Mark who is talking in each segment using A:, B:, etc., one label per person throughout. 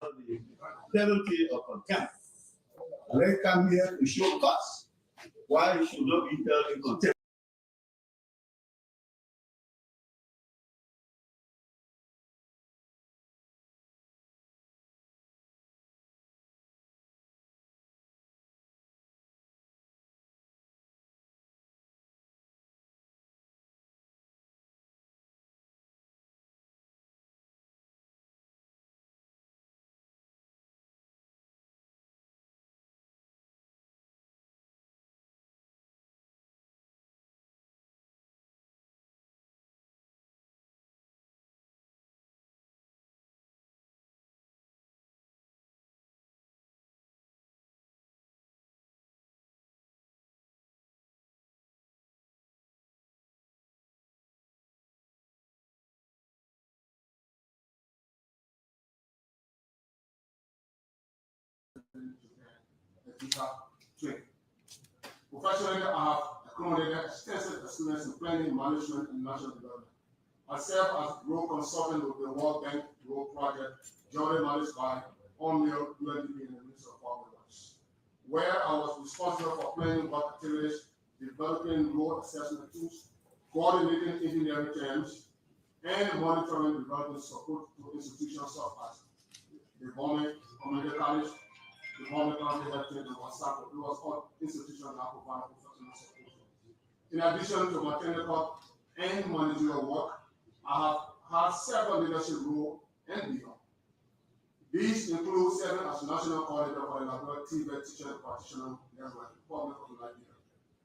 A: the penalty of contempt. And they come here to show cause why it should not be held in contempt.
B: Professionally, I have accumulated extensive experience in planning, management, and national development. I serve as role consultant with the World Bank Role Project, jointly managed by UNDP and the Ministry of Foreign Affairs, where I was responsible for planning work activities, developing role assessment tools, coordinating engineering terms, and monitoring development support to institutions such as the Bombay Community College, the Bombay County Health Care, and WhatsApp. It was all institutions that provide professional support. In addition to my technical and managerial work, I have had several leadership roles and beyond. These include serving as national coordinator for the Liberia Tibet Teacher and Practitioner Network, Republic of Liberia,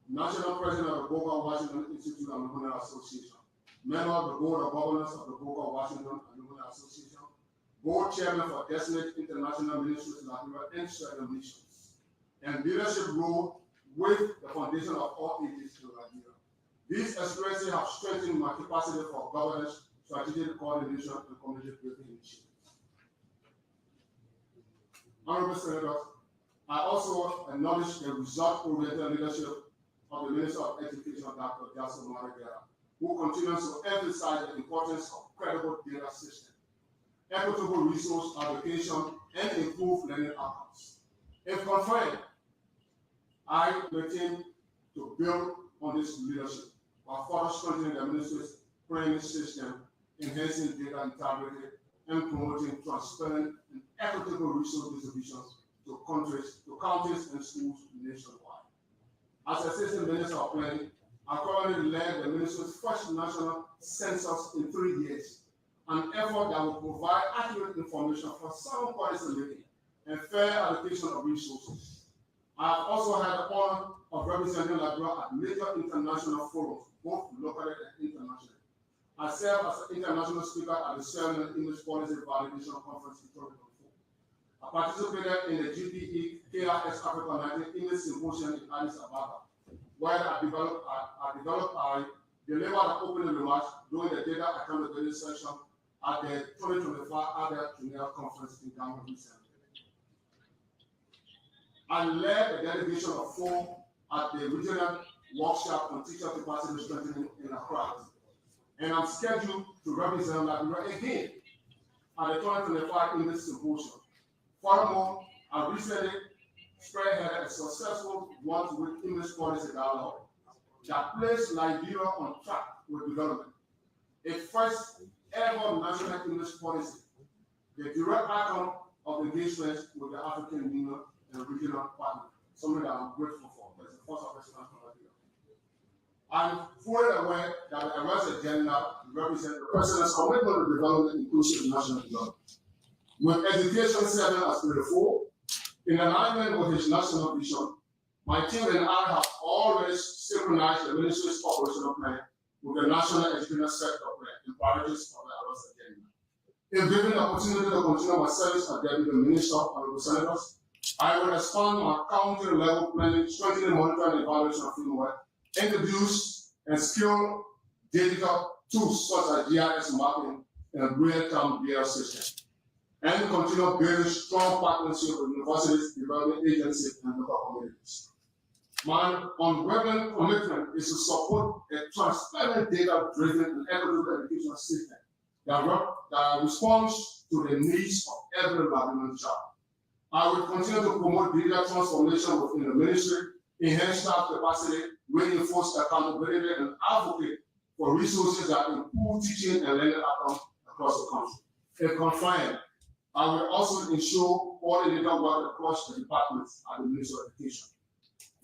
B: national president of the Booker Washington Institute Alumni Association, member of the board of governors of the Booker Washington Alumni Association, board chairman for Desolate International Ministries Liberia and certain missions, and leadership role with the Foundation of All Ages in Liberia. These experiences have strengthened my capacity for governance, strategic coordination, and community building initiatives. Honorable Senators, I also acknowledge the result-oriented leadership of the Minister of Education, Dr. Jackson Maragera, who continues to emphasize the importance of credible data systems, equitable resource allocation, and improved learning outcomes. If confirmed, I intend to build on this leadership while further strengthening the ministry's planning system, enhancing data integrity, and promoting transparent and equitable resource distribution to counties and schools nationwide. As Assistant Minister of Planning, I currently led the ministry's first national census in 3 years, an effort that will provide accurate information for sound policy making and fair allocation of resources. I have also had the honor of representing Liberia at major international forums, both locally and internationally. I served as an international speaker at the 7th English Policy Validation Conference in 2024. I participated in the GPE KRS Africa 19 English Symposium in Addis Ababa, where I delivered an opening remarks during the data accountability session at the 2025 ADA Junior Conference in Ghana recently. I led the delegation of 4 at the regional workshop on teacher capacity strengthening in Accra, and I'm scheduled to represent Liberia again at the 2025 English Symposium. Furthermore, I recently spearheaded a successful one-week English policy dialogue that placed Liberia on track with development. A first ever national English policy, the direct outcome of engagements with the African Union and regional partners, something that I'm grateful for. That's the first of its national idea. I'm fully aware that the Arrest agenda represents the President's commitment to development, inclusive national development. With education serving as the 4, in alignment with his national vision, my team and I have already synchronized the ministry's operational plan with the national education sector plan and priorities of the Arrest agenda. If given the opportunity to continue my service as Deputy Minister, Honorable Senators, I will expand my county-level planning, strengthening monitoring and evaluation framework, introduce and scale digital tools such as GIS mapping and real-time data systems, and continue building strong partnerships with universities, development agencies, and local communities. My unwavering commitment is to support a transparent, data-driven, and equitable education system that responds to the needs of every Liberian child. I will continue to promote digital transformation within the ministry, enhance staff capacity, reinforce accountability, and advocate for resources that improve teaching and learning outcomes across the country. If confined, I will also ensure coordinated work across the departments at the Ministry of Education.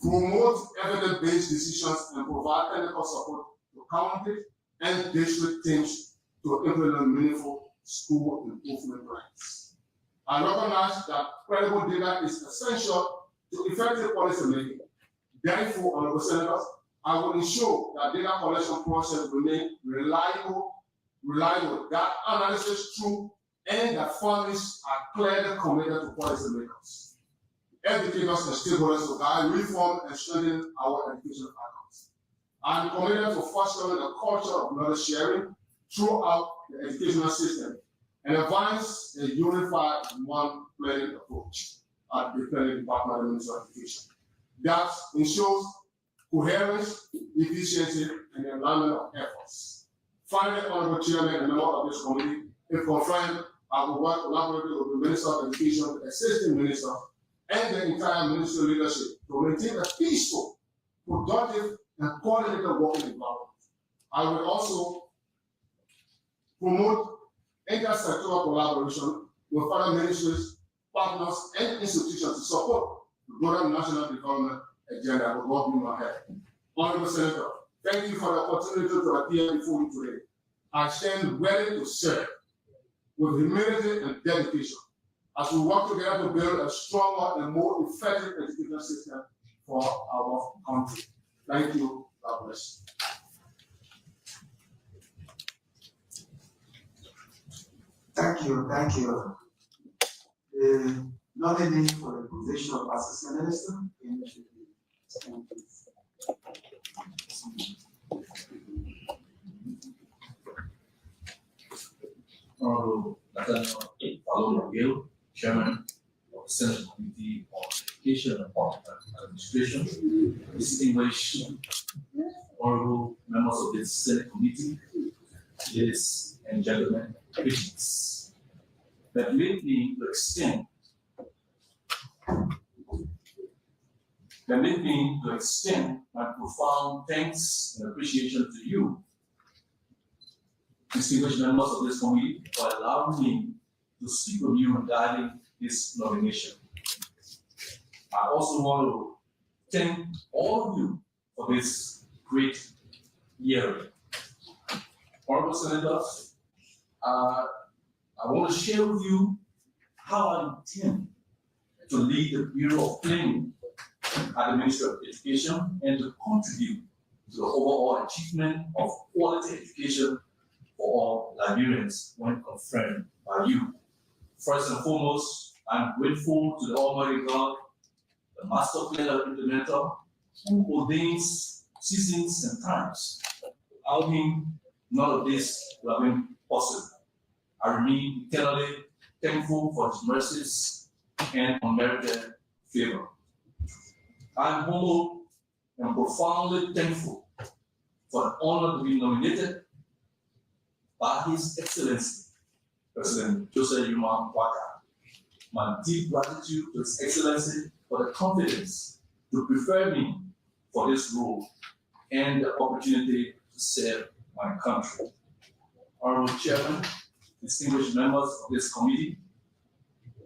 B: Promote evidence-based decisions and provide technical support to county and district teams to implement meaningful school improvement plans. I recognize that credible data is essential to effective policy making. Therefore, honorable senators, I will ensure that data collection process remain reliable, that analysis true, and that fundings are clearly committed to policy makers, educators, and stakeholders to guide reform and strengthen our education outcomes. I am committed to fostering a culture of knowledge sharing throughout the educational system and advance a unified one planning approach at the planning department of the Ministry of Education that ensures coherence, efficiency, and alignment of efforts. Finally, honorable chairman and member of this committee, if confirmed, I will work collaboratively with the Minister of Education, the assistant minister, and the entire ministry leadership to maintain a peaceful, productive, and coordinated working environment. I will also promote intersectoral collaboration with other ministries, partners, and institutions to support the broader national development agenda with what we have. Honorable Senator, thank you for the opportunity to appear before you today. I stand ready to serve with humility and dedication as we work together to build a stronger and more effective education system for our country. Thank you. God bless.
C: Thank you. The nominee for the position of Assistant Minister in
D: Honorable Nathaniel Fallow Gill, Chairman of the Senate Committee on Education and Public Administration, distinguished honorable members of the Senate Committee, ladies and gentlemen, greetings. Permit me to extend my profound thanks and appreciation to you, distinguished members of this committee, for allowing me to speak with you regarding this nomination. I also want to thank all of you for this great hearing. Honorable Senators, I want to share with you how I intend to lead the Bureau of Planning at the Ministry of Education and to contribute to the overall achievement of quality education for all Liberians when confirmed by you. First and foremost, I'm grateful to the Almighty God, the Master Planner Implementer, who ordains seasons and times. Without him, none of this would have been possible. I remain eternally thankful for his mercies and unmerited favor. I'm humble and profoundly thankful for the honor to be nominated by His Excellency, President Joseph Yuma Waka. My deep gratitude to His Excellency for the confidence to prefer me for this role and the opportunity to serve my country. Honorable Chairman, distinguished members of this committee,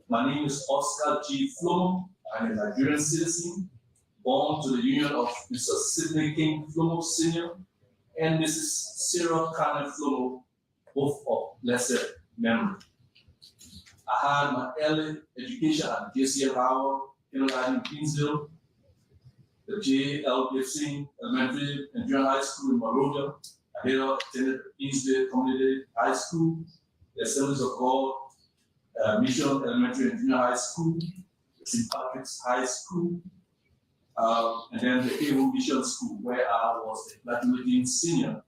D: my name is Oscar G. Flomo. I'm a Nigerian citizen, born to the union of Mr. Sidney King Flomo Sr. and Mrs. Sarah Carmen Flomo, both of blessed memory. I had my early education at JCL Howard, kindergarten in Queensville, the J.L. Gibson Elementary and Junior High School in Monrovia. I later attended Queensville Community High School, the Assemblies of God Mission Elementary and Junior High School, St. Patrick's High School, and then the Able Mission School, where I was a graduating senior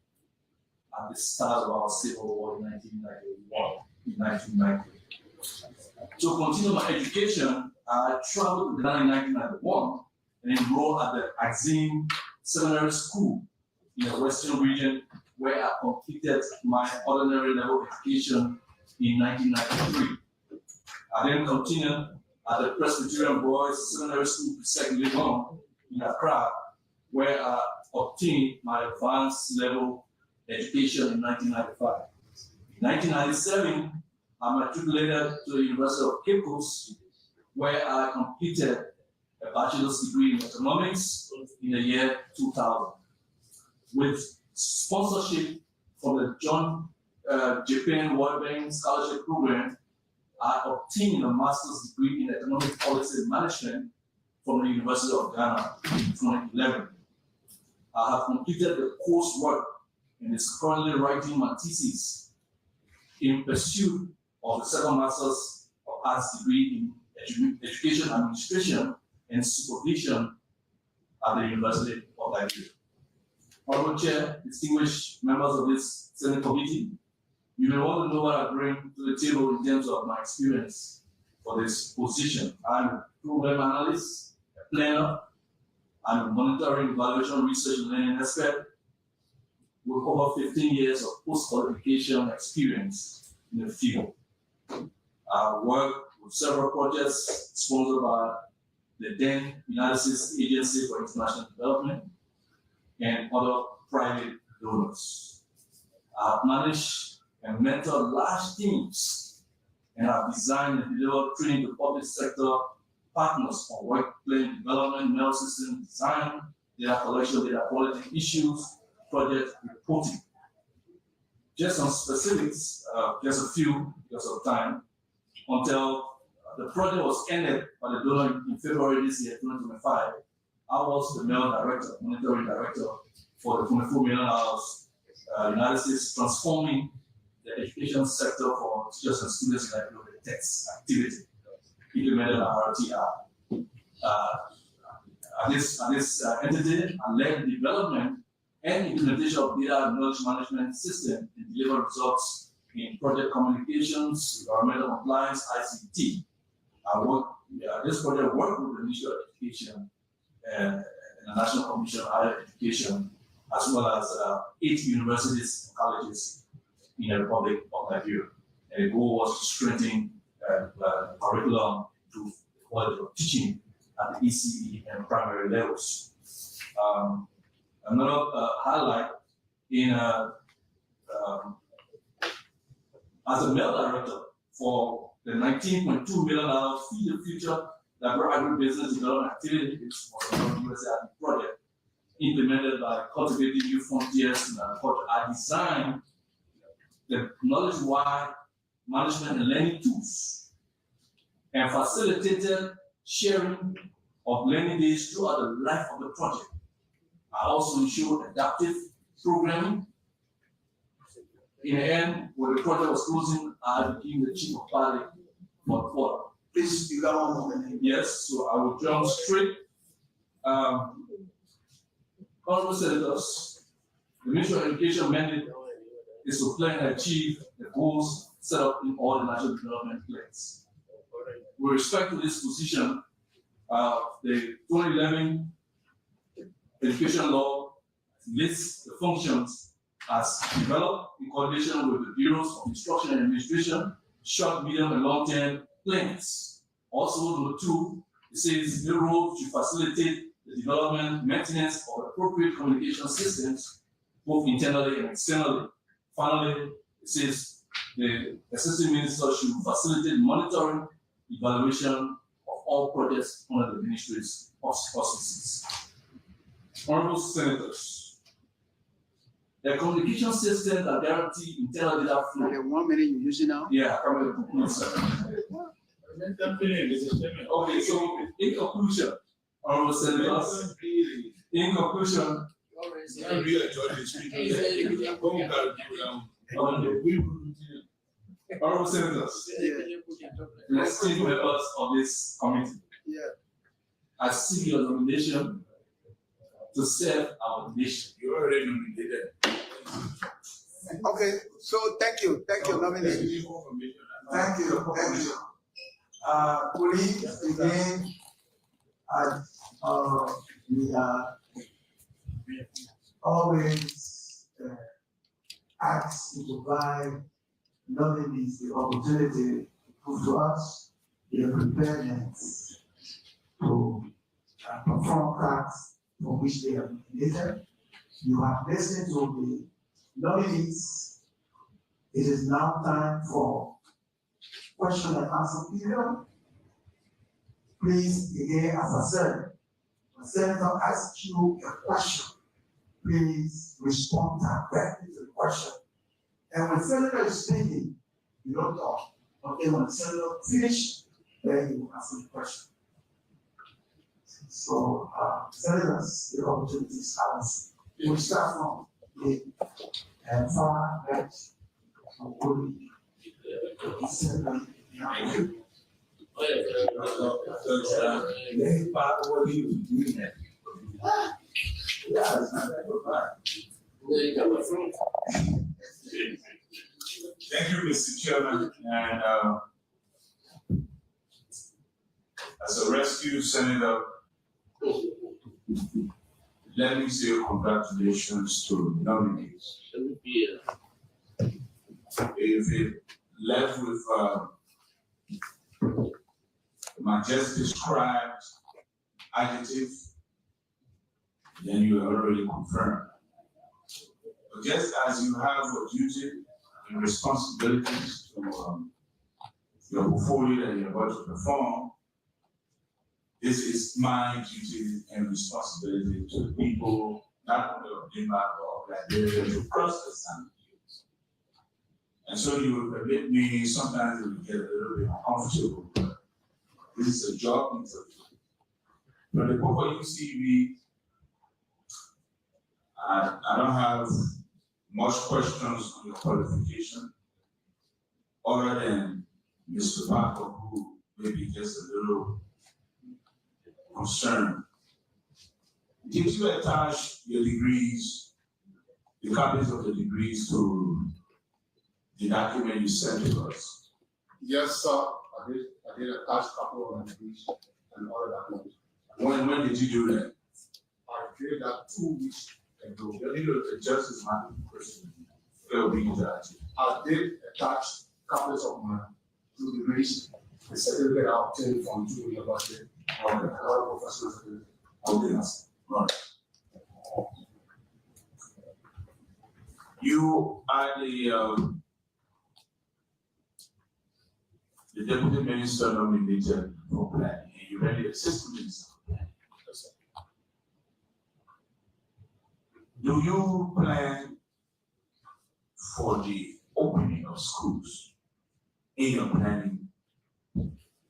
D: at the start of our Civil War in 1990. To continue my education, I traveled to Ghana in 1991 and enrolled at the Axim Seminary School in the Western region where I completed my ordinary level education in 1993. I then continued at the Presbyterian Boys Seminary School, Pisek in Accra, where I obtained my advanced level education in 1995. In 1997, I matriculated to the University of Cape Coast, where I completed a bachelor's degree in economics in the year 2000. With sponsorship from the John Japan World Bank Scholarship Program, I obtained a master's degree in economic policy management from the University of Ghana in 2011. I have completed the coursework and is currently writing my thesis in pursuit of the second master's of arts degree in education administration and supervision at the University of Nigeria. Honorable Chair, distinguished members of this Senate committee, you may want to know what I bring to the table in terms of my experience for this position. I'm a program analyst, a planner, I'm a monitoring, evaluation, research, and learning expert with over 15 years of post-qualification experience in the field. I work with several projects sponsored by the then United States Agency for International Development and other private donors. I've managed and mentored large teams and have designed and developed training to public sector partners on workplace development, mail system design, data collection, data quality issues, project reporting. Just some specifics, just a few because of time, until the project was ended by the donor in February this year, 2025. I was the mail director, monitoring director for the $24 million United States Transforming the Education Sector for Teachers and Students in the TEX activity, implemented by RTI. At this entity, I led the development and implementation of data and knowledge management system and deliver results in project communications, environmental compliance, ICT. This project worked with the Ministry of Education and the National Commission on Higher Education, as well as 8 universities and colleges in the Republic of Nigeria. And the goal was to strengthen the curriculum to the quality of teaching at the ECE and primary levels. Another highlight in as a mail director for the $19.2 million Feed the Future agribusiness development activity, which was a USAID project implemented by Cultivating New Frontiers in Agriculture. I designed the knowledge-wide management and learning tools and facilitated sharing of learning days throughout the life of the project. I also ensured adaptive programming. In the end, when the project was closing, I became the chief of party for the quarter.
C: Please, you got one more minute.
D: Yes, so I will jump straight. Honorable Senators, the Ministry of Education mandate is to plan and achieve the goals set up in all the national development plans. With respect to this position, the 2011 Education Law lists the functions as developed in coordination with the Bureaus of Instruction and Administration, short, medium, and long-term plans. Also, number 2, it says the role to facilitate the development, maintenance of appropriate communication systems, both internally and externally. Finally, it says the assistant minister should facilitate monitoring, evaluation of all projects under the ministry's auspices. Honorable Senators, the communication systems that guarantee internal data flow.
E: The 1 minute you're using now?
D: Yeah, probably. Okay, so in conclusion, Honorable Senators, in conclusion, Honorable Senators, esteemed members of this committee,
E: Yeah.
D: I seek your nomination to serve our nation.
A: You already nominated.
E: Okay, so thank you, nominee.
C: Thank you. Please, again, we are always ask to provide nominees the opportunity to prove to us their preparedness to perform tasks for which they are nominated. You have listened to the nominees. It is now time for question and answer period. Please, again, as I said, when Senator asks you a question, please respond directly to the question. And when Senator is speaking, you don't talk. Okay, when the Senator finishes, then you ask the question. So, Senators, the opportunity is ours. We start from the far right.
D: Thank you. Let part what he was doing that. Yeah, it's not that good. Thank you, Mr. Chairman, and as a rescue senator, let me say congratulations to nominees. If it left with my just described adjective, then you are already confirmed. But just as you have a duty and responsibilities to your portfolio that you're about to perform, this is my duty and responsibility to the people, not only of Denmark but of Liberia, to cross the San Hills. And so you will permit me, sometimes it will get a little bit uncomfortable, but this is a job interview. But the book of UCB, I don't have much questions on your qualification, other than Mr. Parker, who may be just a little concerned. Did you attach your degrees, the copies of the degrees to the document you sent to us?
B: Yes, sir. I did attach a couple of degrees and other documents.
D: When did you do that?
B: I did that 2 weeks ago.
D: You need to adjust this my question. Fail me to
B: I did attach copies of my 2 degrees, the certificate I obtained from 2 universities.
D: Okay.
B: Another professional certificate.
D: Okay. All right. You are the deputy minister nominated for planning, and you're the assistant minister for planning. Do you plan for the opening of schools in your planning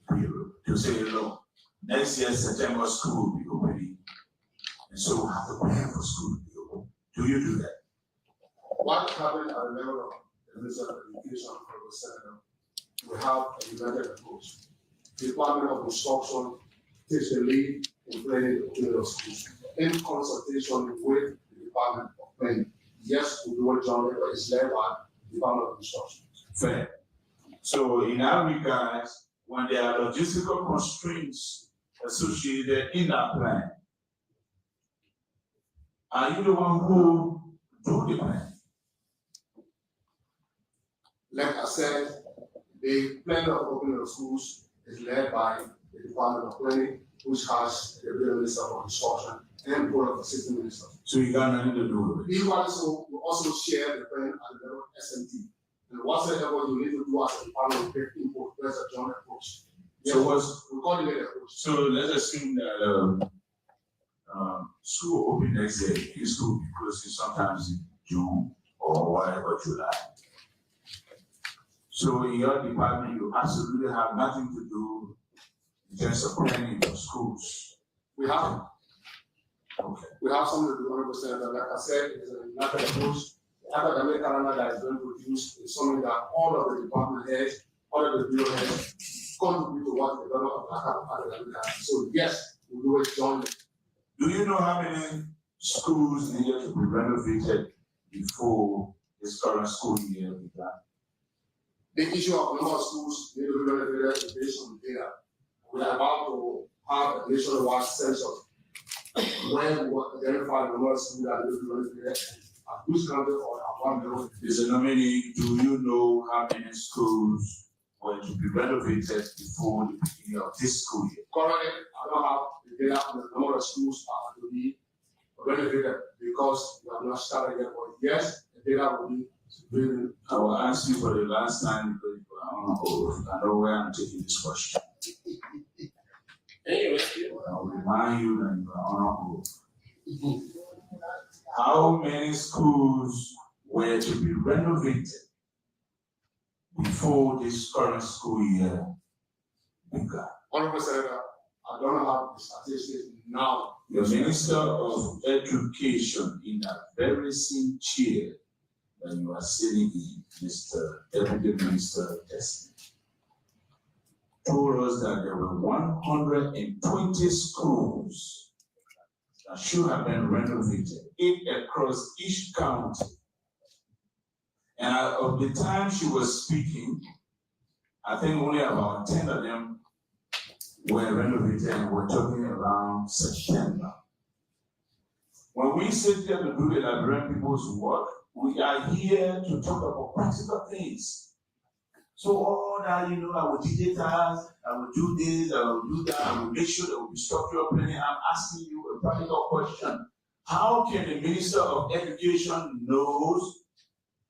D: period? To say, look, next year September school will be opening, and so we'll have to plan for school to be open. Do you do that?
B: What happened at the level of the Minister of Education for the Senator? We have a united approach. The Department of Instruction takes the lead in planning the opening of schools in consultation with the Department of Planning. Yes, we do it jointly, but it's led by the Department of Instruction.
D: Fair. So in that regard, when there are logistical constraints associated in that plan, are you the one who do the plan?
B: Like I said, the planning of opening of schools is led by the Department of Planning, which has the Real Minister of Instruction and Board of Assistant Ministers.
D: So you got nothing to do with it.
B: We also share the plan at the level of SMT. And whatsoever you need to do as a department, take input, there's a joint approach.
D: So
B: we coordinate approach.
D: So let's assume that school open next year, in school because it's sometimes in June or whatever, July. So in your department, you absolutely have nothing to do in terms of planning your schools.
B: We have something to do 100%, but like I said, it's a united approach. The academic calendar that is being produced is something that all of the department heads, all of the bureau heads contribute to what the development of academic calendar. So yes, we do it jointly.
D: Do you know how many schools needed to be renovated before this current school year began?
B: The issue of number of schools need to be renovated is based on data. We are about to have a nationwide census where we will identify the number of schools that need to be renovated at Bruce County or at one level.
F: Mr. Nominee, do you know how many schools were to be renovated before the beginning of this school year?
B: Currently, I don't have the data on the number of schools are to be renovated because we have not started yet, but yes, the data will be very.
F: I will ask you for the last time because you are on oath. I know where I'm taking this question.
B: Anyway.
F: I will remind you that you are on oath. How many schools were to be renovated before this current school year began?
B: Honorable Senator, I don't have the statistics now.
F: The Minister of Education in that very same chair that you are sitting in, Mr. Deputy Minister Testing, told us that there were 120 schools that should have been renovated, 8 across each county. And of the time she was speaking, I think only about 10 of them were renovated, and we're talking around September. When we sit here to do the Liberian people's work, we are here to talk about practical things. So all that, I will digitize, I will do this, I will do that, I will make sure there will be structural planning. I'm asking you a practical question. How can the Minister of Education knows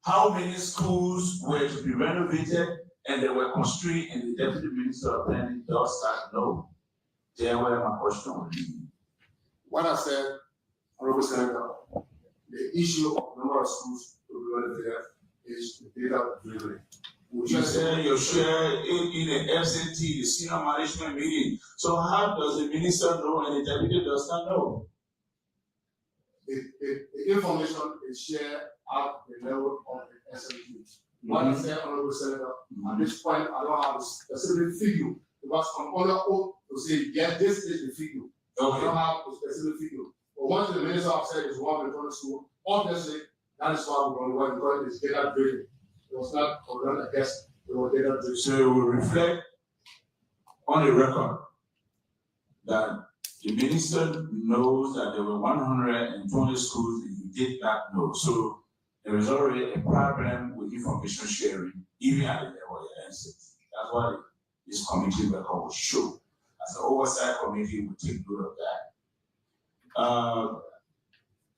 F: how many schools were to be renovated and they were constrained, and the Deputy Minister of Planning does that? No. There where my question would be.
B: What I said, Honorable Senator, the issue of number of schools to be renovated is the data delivery.
F: You said your share in the FCT, the senior management meeting. So how does the minister know and the deputy does not know?
B: The information is shared at the level of the SMT. What I said, Honorable Senator, at this point, I don't have a specific figure because I'm under oath to say, yes, this is the figure. I don't have a specific figure. But once the minister has said it's 120 school, obviously, that is why we're going to work because it's data driven. It was not done against the data driven.
F: So it will reflect on the record that the minister knows that there were 120 schools that you did not know. So there is already a problem with information sharing, even at the level of the NCT. That's why this committee record will show. As an oversight committee, we take note of that.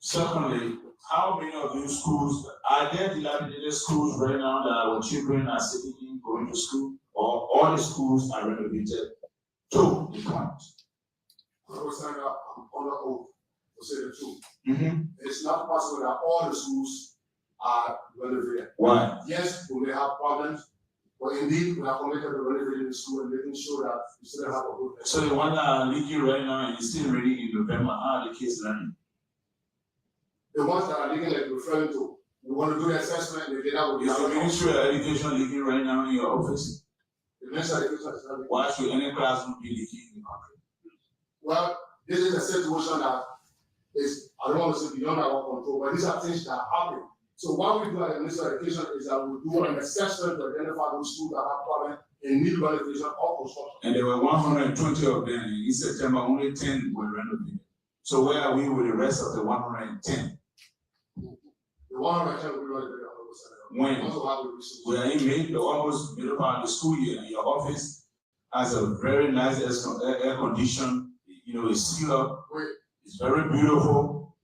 F: Secondly, how many of these schools, are there dilapidated schools right now that our children are sitting in going to school? Or all the schools are renovated to the point?
B: Honorable Senator, I'm under oath to say the truth. It's not possible that all the schools are renovated.
F: Why?
B: Yes, we may have problems, but indeed, we are committed to renovating the school and making sure that we still have a good.
F: So the one that are leaking right now and is still ready in November, how are the kids learning?
B: The ones that are leaking, like referring to, we want to do the assessment, the data will be.
F: Is the Ministry of Education leaking right now in your office?
B: The Ministry of Education is not leaking.
F: Why should any classroom be leaking in the country?
B: Well, this is a situation that is, I don't want to say beyond our control, but these are things that happen. So what we do at the Ministry of Education is that we do an assessment to identify those schools that have problems and need renovation or construction.
F: And there were 120 of them. In September, only 10 were renovated. So where are we with the rest of the 110?
B: The 110 will be renovated.
F: When?
B: We also have the resources.
F: We are in May, almost middle part of the school year, and your office has a very nice air condition. It's sealed up. It's very beautiful.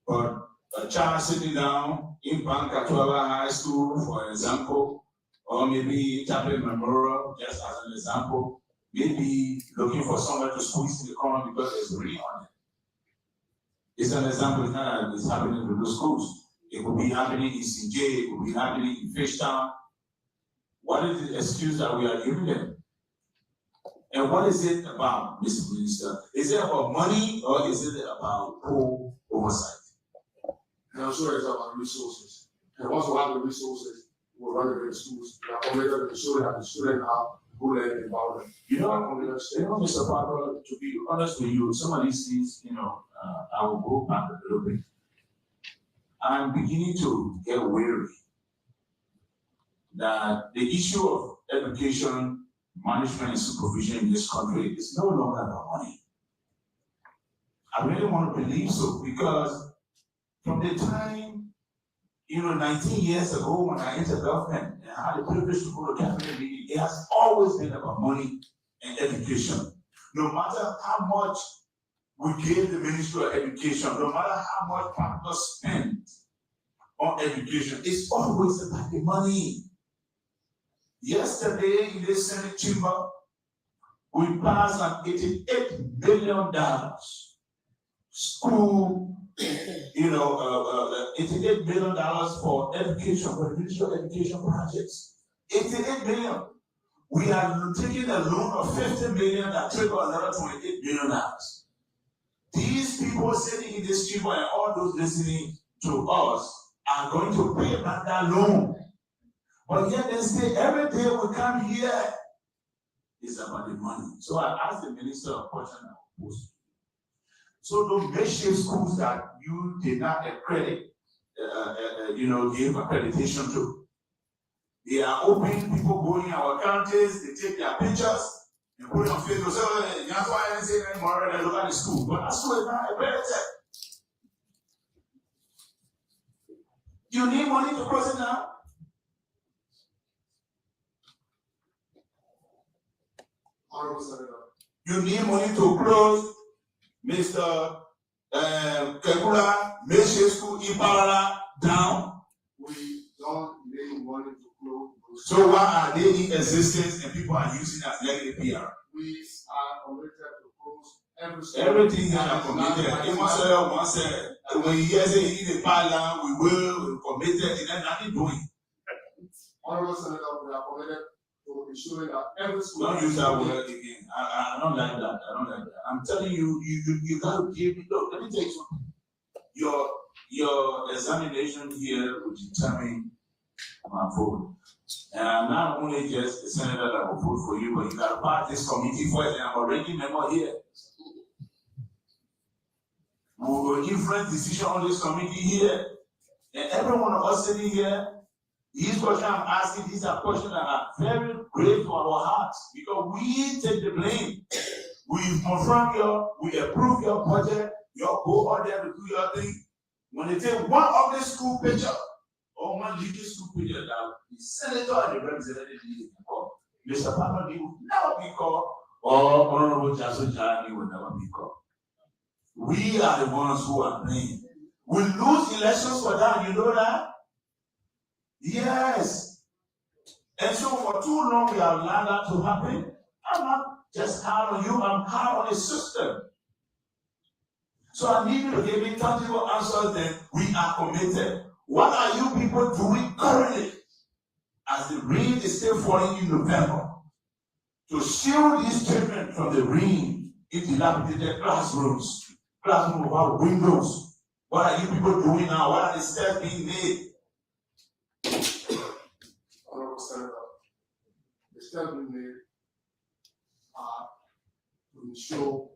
F: But a child sitting down in Pankatuala High School, for example, or maybe Chapel Memorial, just as an example, maybe looking for somewhere to squeeze in the corner because there's rain on it. It's an example. It's not that it's happening in those schools. It could be happening in CJ, it could be happening in Fishtown. What is the excuse that we are giving them? And what is it about, Mr. Minister? Is it about money or is it about poor oversight?
B: And I'm sure it's about resources. And once we have the resources, we'll run the schools. We are committed to ensure that the students have good learning environment.
F: Mr. Parker, to be honest with you, some of these things, I will go back a little bit. I'm beginning to get weary that the issue of education, management, and supervision in this country is no longer about money. I really want to believe so because from the time 19 years ago when I entered government and I had the privilege to go to cabinet meeting, it has always been about money and education. No matter how much we gave the Ministry of Education, no matter how much capital spent on education, it's always about the money. Yesterday in the Senate chamber, we passed an $88 billion school, $88 billion for education, for the Ministry of Education projects. $88 billion. We are taking a loan of $50 million that trigger another $28 billion. These people sitting in this chamber and all those listening to us are going to pay back that loan. But yet they say every day we come here, it's about the money. So I asked the minister a question I posed. So those makeshift schools that you did not accredit, give accreditation to, they are open, people go in our counties, they take their pictures and put it on Facebook. So that's why I didn't say anymore, and look at the school. But that school is not accredited. You need money to cross it now?
B: Honorable Senator.
F: You need money to close Mr. Kekula Makeshift School Impala down.
B: We don't need money to close.
F: So why are they in existence and people are using as legacy PR?
B: We are committed to close every school.
F: Everything that are committed. Once when you hear say he need a pilot, we're committed, and then nothing doing.
B: Honorable Senator, we are committed to ensuring that every school.
F: Don't use that word again. I don't like that. I don't like that. I'm telling you, you gotta give me. Look, let me tell you something. Your examination here will determine my vote. And I'm not only just a senator that will vote for you, but you gotta pass this committee first, and I'm already a member here. We will influence decision on this committee here. And every one of us sitting here, these questions I'm asking, these are questions that are very great to our hearts because we take the blame. We confirm we approve your budget, you go out there to do your thing. When they take one of the school picture or one little school picture that the senator and the representative need to call, Mr. Papa will never be called, or Honorable Jason Jani will never be called. We are the ones who are blamed. We lose elections for that, you know that? Yes. And so for too long we have allowed that to happen. I'm not just hard on you, I'm hard on the system. So I need you to give me tangible answers that we are committed. What are you people doing currently as the rain is still falling in November to shield these children from the rain in dilapidated classrooms without windows? What are you people doing now? What are the steps being made?
B: Honorable Senator, the steps being made are to ensure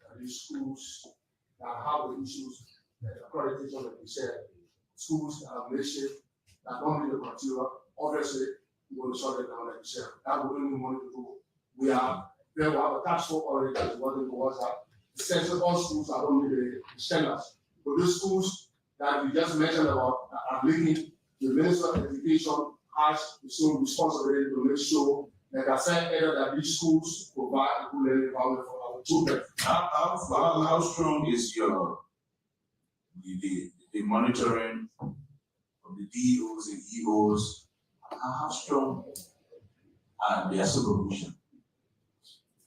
B: that these schools that have the issues, the accreditation that we said, schools that have makeshift, that don't meet the criteria, obviously, we will shut it down like you said. That will only money to do. We have a task force already that is working towards that. Essentially, all schools that don't meet the standards. But those schools that we just mentioned about that are leaking, the Minister of Education has the sole responsibility to make sure that I said either that these schools provide a good learning environment for our children.
F: How strong is the monitoring of the DOs and EOs? How strong are their supervision?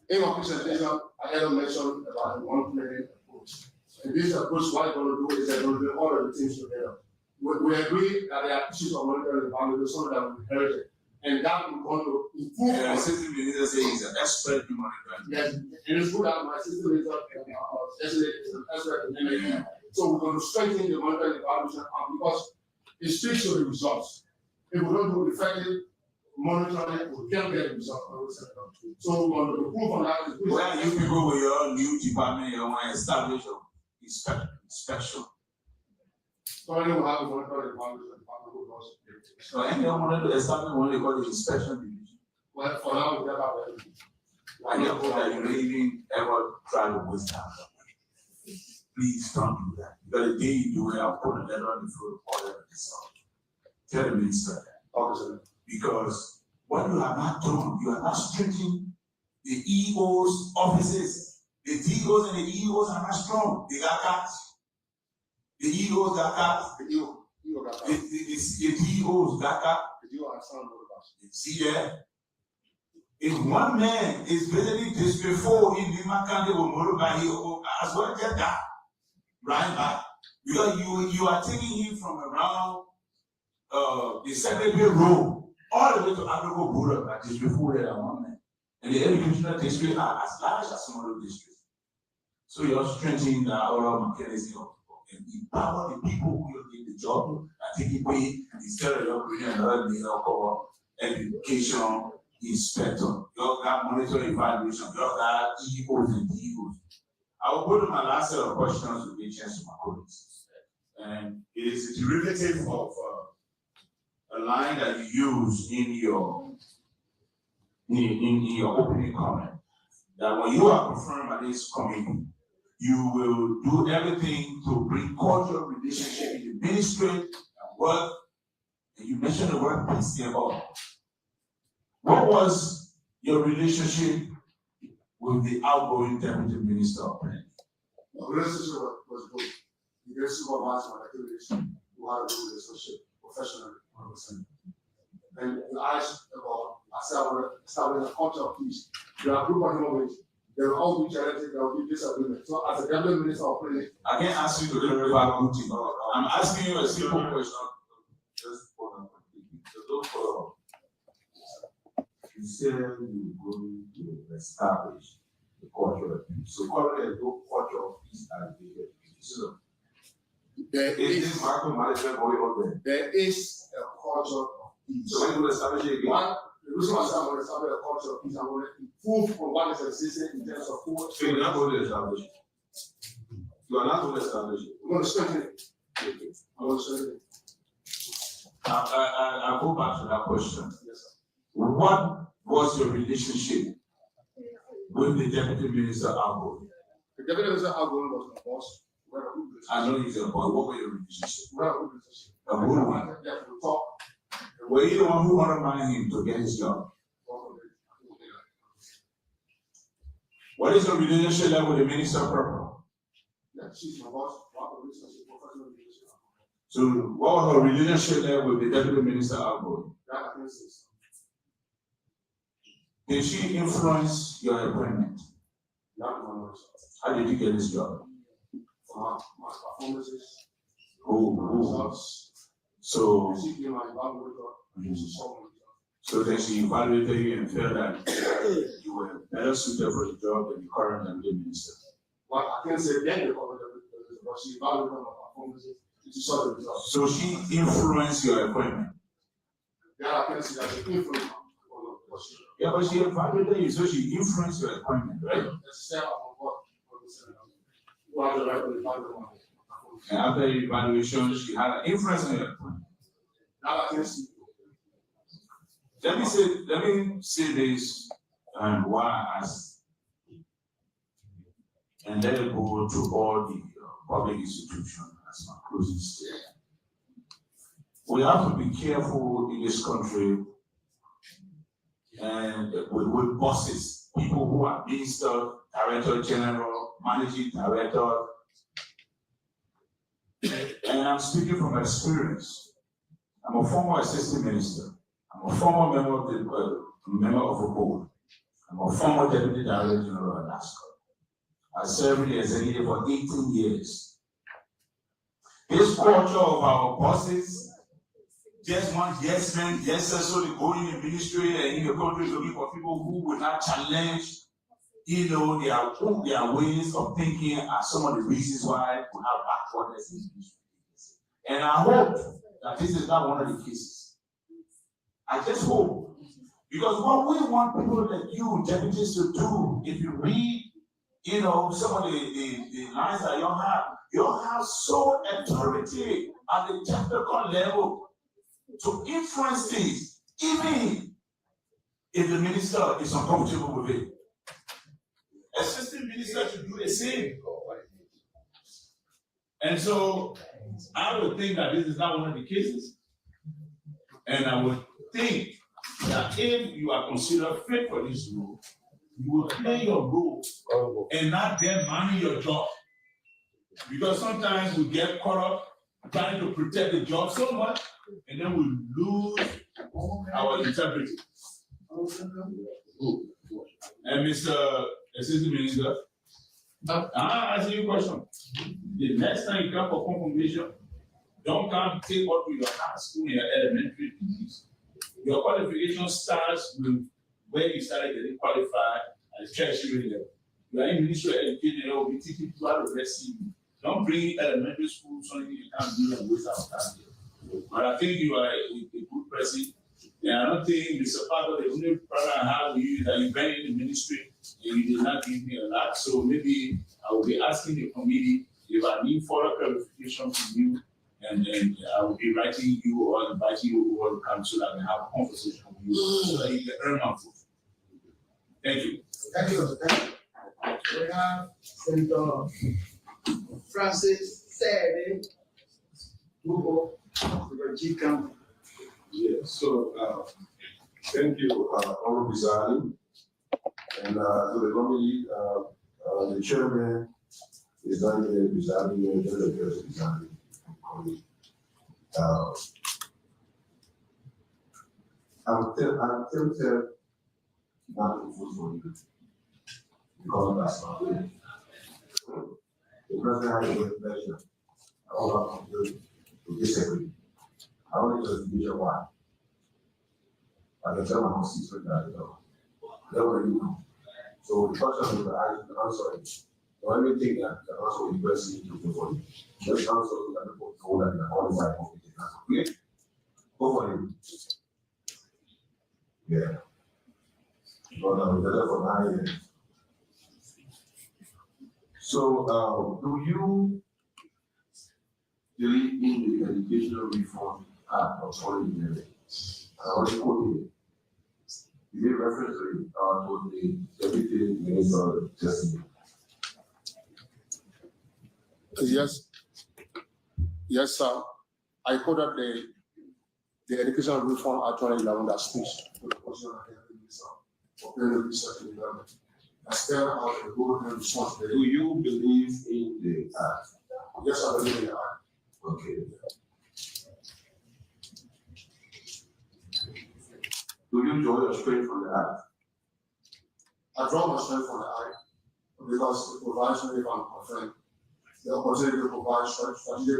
B: In my presentation, I had mentioned about the one planning approach. And this approach, what I'm going to do is that we'll bring all of the things together. We agree that there are issues of monitoring the environment, some that we inherited. And that we're going to improve.
F: Yeah, assistant minister says he's an expert in monitoring.
B: Yes, and it's good that my assistant minister is an expert in monitoring. So we're going to strengthen the monitoring evaluation because it speaks to the results. If we don't do effective monitoring, we can't get the results. So we're going to improve on that.
F: Where you people with your new department, you want to establish inspection.
B: So anyone have a monitoring evaluation department who does it.
F: So anyone wanted to establish what they call the inspection division.
B: Well, for now, we never have anything.
F: I never that you don't even ever try to waste time. Please don't do that. Because the day you do it, I'll put a letter on the floor of order and so. tell the minister that.
B: Okay, sir.
F: Because what you have not done, you have not strengthened the EO's offices. The DOs and the EOs are not strong. They got cats. The EOs got cats.
B: You got
F: The
B: that.
F: DOs got cats.
B: You understand what about?
F: See there? If one man is visiting District 4 in Lima County or Morobai, he will as well get that right back. Because you are taking him from around the Secretary Road all the way to Agogo border at District 4 there one man. And the educational district are as large as some other districts. So you're strengthening the oral mechanism and empower the people who will get the job and take it away instead of your bringing another layer of education inspector. You got monitor evaluation, you got EOs and DOs. I will go to my last set of questions to be chance to my colleagues. And it is a derivative of a line that you use in your opening comment. That when you are confirmed by this committee, you will do everything to bring cordial relationship in the ministry and work. And you mentioned the word peace there about. What was your relationship with the outgoing deputy minister of planning?
B: The relationship was good. He gave supervised my activities. We had a good relationship professionally, 100%. And I said, I want to establish a culture of peace. There are a group of human beings. There will always be challenges, there will be disagreement. So as a deputy minister of planning,
F: I can't ask you to clarify one thing. I'm asking you a simple question.
G: Just for them, so don't follow. You said you're going to establish the culture of peace. So currently, there's no culture of peace at the so
B: there
G: is
B: is
G: this micromanagement going on there?
B: a culture of peace.
G: So when you establish it again,
B: One, the reason why I say I want to establish a culture of peace, I want to improve on what is existing in terms of food.
G: so you're not going to establish it. You are not going to establish it.
B: I'm going to strengthen it. I'm going to strengthen it.
F: I go back to that question.
B: Yes, sir.
F: What was your relationship with the deputy minister outgoing?
B: The deputy minister outgoing was my boss. We had a good relationship.
F: I know he's a boy. What was your relationship?
B: We had a good relationship.
F: A good one.
B: Yeah, we talk.
F: Were you the one who undermined him to get his job? What is your relationship like with the minister of purple?
B: Yeah, she's my boss. We have a relationship, professional relationship.
F: So what was her relationship like with the deputy minister outgoing?
B: That I can say.
F: Did she influence your appointment?
B: Not my knowledge.
F: How did you get this job?
B: My performances,
F: Who?
B: results.
F: So,
B: She gave my evaluator. She saw me.
F: so then she evaluated you and felt that you were better suited for the job than the current deputy minister.
B: Well, I can't say then because but she evaluated my performances. She saw the results.
F: So she influenced your appointment.
B: Yeah, I can see that she influenced me.
F: Yeah, but she evaluated you, so she influenced your appointment, right? And after the evaluation, she had an influence on your appointment.
B: Now I can see.
F: Let me say this and why I asked. And let it go to all the public institutions as my closing statement. We have to be careful in this country and with bosses, people who are minister, director general, managing director. And I'm speaking from experience. I'm a former assistant minister. I'm a former member of the board. I'm a former deputy director general of Alaska. I served in the executive for 18 years. This culture of our bosses just want yes men, yes sir, so they go in the ministry and in the country looking for people who will not challenge, their ways of thinking are some of the reasons why we have backwardness in the ministry. And I hope that this is not one of the cases. I just hope. Because what we want people like you, deputies, to do, if you read, some of the lines that you have so authority at the technical level to influence things, even if the minister is uncomfortable with it. Assistant minister should do the same. And so I would think that this is not one of the cases. And I would think that if you are considered fit for this role, you will play your role and not then mind your job. Because sometimes we get caught up trying to protect the job so much, and then we lose our integrity. And Mr. Assistant Minister, I ask you a question. The next time you come for confirmation, don't come take up with your high school and your elementary degrees. Your qualification starts with where you started getting qualified at tertiary level. You are in Ministry of Education, they will be teaching people how to receive you. Don't bring elementary school something you can't do and waste our time. But I think you are a good person. And I don't think Mr. Parker, the only problem I have with you is that you been in the ministry and you did not give me a lot. So maybe I will be asking the committee if I need further clarification from you, and then I will be writing you or inviting you over to come so that I can have a conversation with you so that you can earn my food. Thank you.
E: Thank you. Thank you. We have Senator Francis Sede, Google, G County.
G: Yeah, so, thank you, Honorable Bizani. And, to the committee, the chairman is Daniel Bizani, and the Bizani. I'm tempted not to vote for you because that's not it. The president has a pleasure. All I'm going to disagree. I only just give you why. I can tell my constituent that, they already know. So the question is, I can answer it. So everything that can answer the person to vote for you. Just answer so that people know that they are qualified for it. Okay? Go for it. Yeah. But we got for 9 years. So, do you believe in the Educational Reform Act of 2011? I already quoted it. Is it reference to the Deputy Minister testimony?
B: Yes, sir. I quoted the Educational Reform Act 2011 that speech.
G: Do you believe in the act?
B: Yes, I believe in the act.
G: Okay. Do you draw your strength from the act?
B: I draw my strength from the act because it provides me, if I'm concerned, the opportunity to provide strategic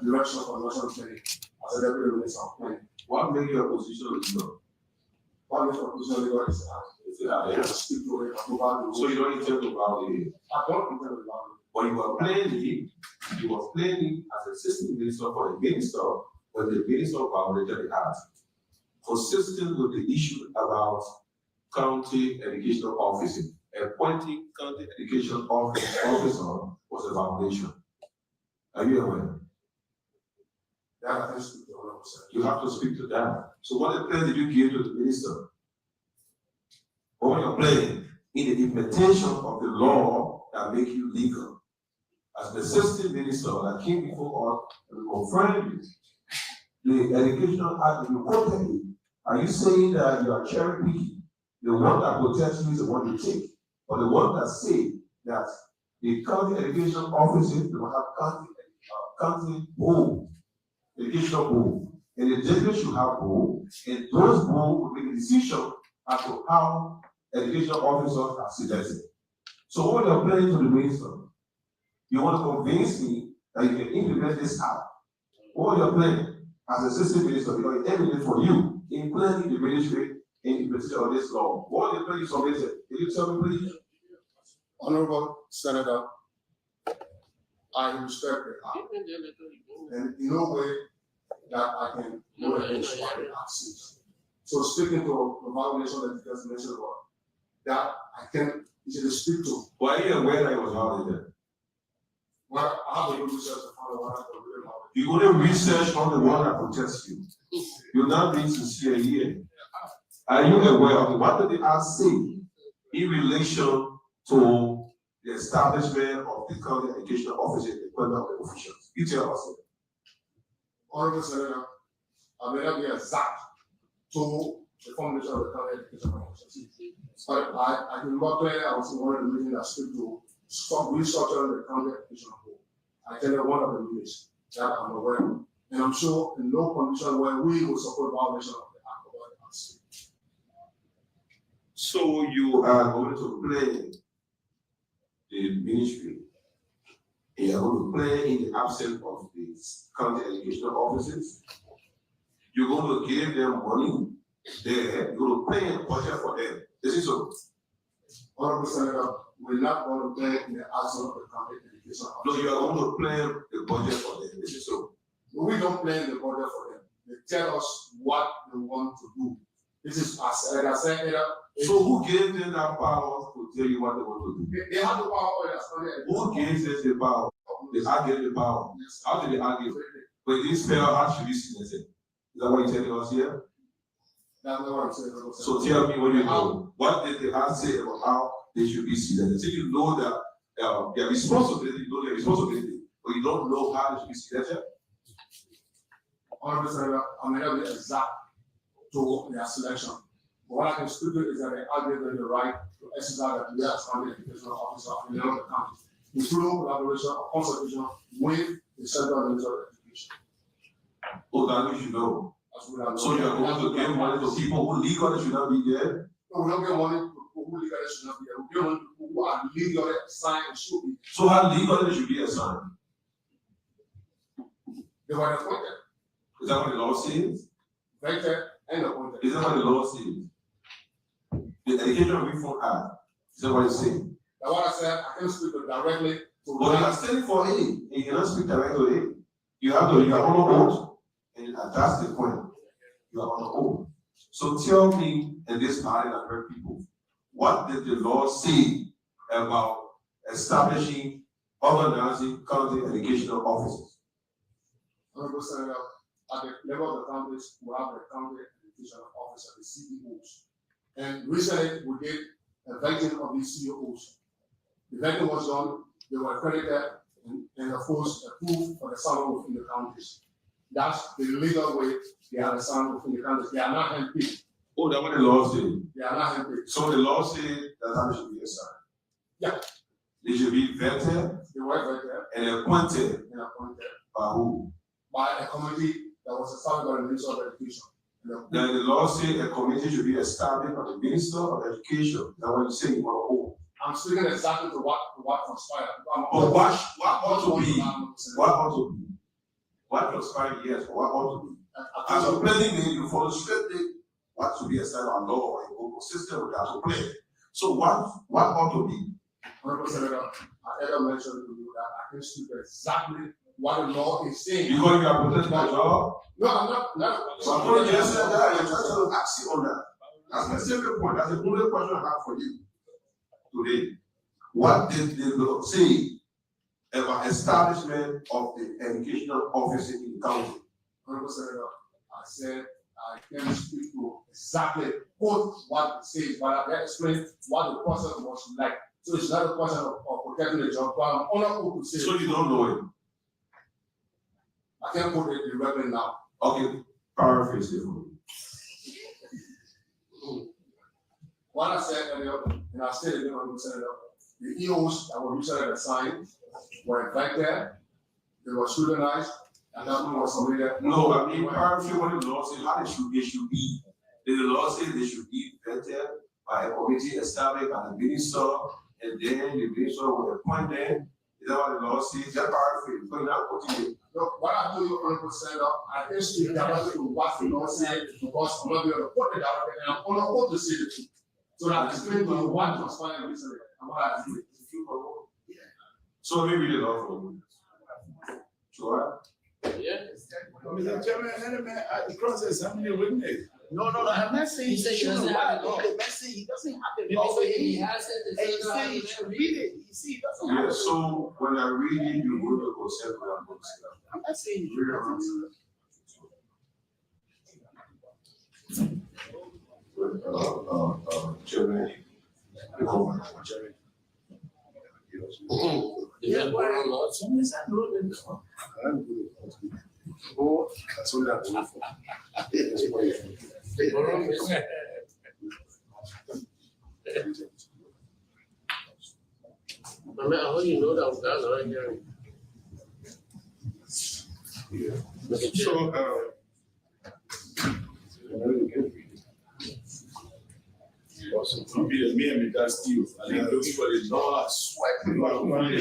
B: direction for national training as a deputy minister of planning.
G: What makes your position legal?
B: What makes my position legal is I can speak to it, I provide the
G: So you don't intend to violate it?
B: I don't intend to violate it.
G: But you were planning as assistant minister for the minister when the minister violated the act. Consistent with the issue about county educational officing, appointing county education officer was a violation. Are you aware?
B: That I can speak to 100%.
G: You have to speak to that. So what plan did you give to the minister? What you're playing in the implementation of the law that make you legal. As the assistant minister that came before us and confirmed you, the educational act that you quoted me, are you saying that you are cherry picking? The one that protects you is the one you take, or the one that say that the county education officers will have county board, educational board, and the district should have board, and those board will make a decision as to how educational officers are selected. So what you're planning to the minister, you want to convince me that you can implement this act. What you're planning as assistant minister, because it's evident for you in planning the ministry in implementation of this law. What you're planning submitted, can you tell me please?
B: Honorable Senator, I respect the act. And in no way that I can go against what the act says. So speaking to the violation that you just mentioned about, that I can easily speak to.
G: Why are you aware that it was violated?
B: Well, I have a good research to find out what happened with it.
G: You only research on the one that protests you. You're not being sincere here. Are you aware of what did the act say in relation to the establishment of the county education office and the appointment of the officials? You tell us.
B: Honorable Senator, I may not be exact to the formulation of the county education officers. But I can remember clearly I was in one of the meetings that stood to stop restructuring the county education board. I attended one of the meetings that I'm aware of. And I'm sure in no condition where we will support violation of the act of the state.
G: So you are going to play the ministry. You are going to play in the absence of the county educational officers. You're going to give them money there. You're going to play a budget for them. This is so.
B: Honorable Senator, we're not going to play in the absence of the county education officers.
G: No, you are going to play the budget for them. This is so.
B: We don't plan the border for them. They tell us what they want to do. This is, like I said,
G: So who gave them that power to tell you what they want to do?
B: they have the power over us.
G: Who gave them the power? They argue the power. How did they argue? But this spell attribution, is that what you're telling us here?
B: That's not what I'm saying.
G: So tell me what you know. What did the answer say about how they should be seated? So you know that their responsibility, you know their responsibility, but you don't know how they should be seated.
B: Honorable Senator, I may not be exact to their selection. But what I can speak to is that they are given the right to exercise their duty as county educational officer in the other counties, including collaboration or consultation with the Central Ministry of Education.
G: Oh, that you should know. So you are going to give money to people who legally should not be there?
B: No, we don't get money to people who legally should not be there. We give money to people who are legally assigned and should be.
G: So how legally should be assigned?
B: They were appointed,
G: Is that what the law says?
B: vetted, and appointed.
G: Is that what the law says? The Education Reform Act, is that what it's saying?
B: That's what I said. I can speak directly to
G: But you are standing for aid, and you cannot speak directly to aid. You are on oath, and that's the point. You are on oath. So tell me, in this matter, and heard people, what did the law say about establishing, organizing county educational officers?
B: Honorable Senator, at the level of the counties, we have the county education officer, the CEOs. And recently, we did a vetting of these CEOs. The vetting was done, they were accredited, and of course, approved for the salary within the counties. That's the legal way they are assigned within the counties. They are not handpicked.
G: Oh, that's what the law says.
B: They are not handpicked.
G: So the law says that how they should be assigned.
B: Yeah.
G: They should be vetted
B: They were vetted
G: and appointed
B: and appointed
G: by who?
B: by a committee that was established by the Ministry of Education.
G: Then the law says a committee should be established by the Minister of Education. That's what you say you want to hold.
B: I'm speaking exactly to what transpired.
G: But what ought to be? What ought to be? What transpired, yes, but what ought to be? As a planning name, you follow strictly what should be established by law and go consistent with that to play. So what ought to be?
B: Honorable Senator, I ever mentioned to you that I can speak exactly what the law is saying.
G: Because you are protecting my job.
B: No, I'm not.
G: So I'm going to answer that. I'm trying to ask you on that. That's my simple point. That's the only question I have for you today. What did the law say about establishment of the educational office in the county?
B: Honorable Senator, I said I can speak to exactly what it says, but I can explain what the process was like. So it's not a question of protecting the job, but I'm honorable to say.
G: So you don't know it?
B: I can't put it directly now.
G: Okay, paraphrase it for me.
B: What I said earlier, and I said again, Honorable Senator, the EOs that were recently assigned were invited, they were scrutinized, and that one was submitted.
G: No, I mean, paraphrase what the law says, how they should be. Did the law say they should be vetted by a committee established by the minister, and then the minister will appoint them? Is that what the law says? That paraphrase, but not continue.
B: Look, what I told you, Honorable Senator, I can speak directly to what the law said, because I'm not going to put it directly, and I'm honorable to say the truth. So that I explain to you what transpired recently, and what I did.
G: So maybe the law for you. Sure.
E: Mr. Chairman, let me cross examine the witness.
H: No, I'm not saying
E: He
H: he
E: said he
H: shouldn't
E: doesn't
H: have
E: have
H: the law.
E: the message, he doesn't have the
H: Maybe
E: law.
H: say he has it,
E: And
H: the
E: he
H: citizen
E: said he should read it, you see, he doesn't have
G: Yeah,
E: it.
G: so when I read it, you go to consent what I'm going to say.
E: I'm not saying he doesn't.
G: Chairman.
H: Yeah, but a lot, some is not good in this one.
B: That's what that word for.
H: I mean, how do you know that was guys right here?
E: So, also, me and me that steal. I think looking for the dollar sweat. When I'm going to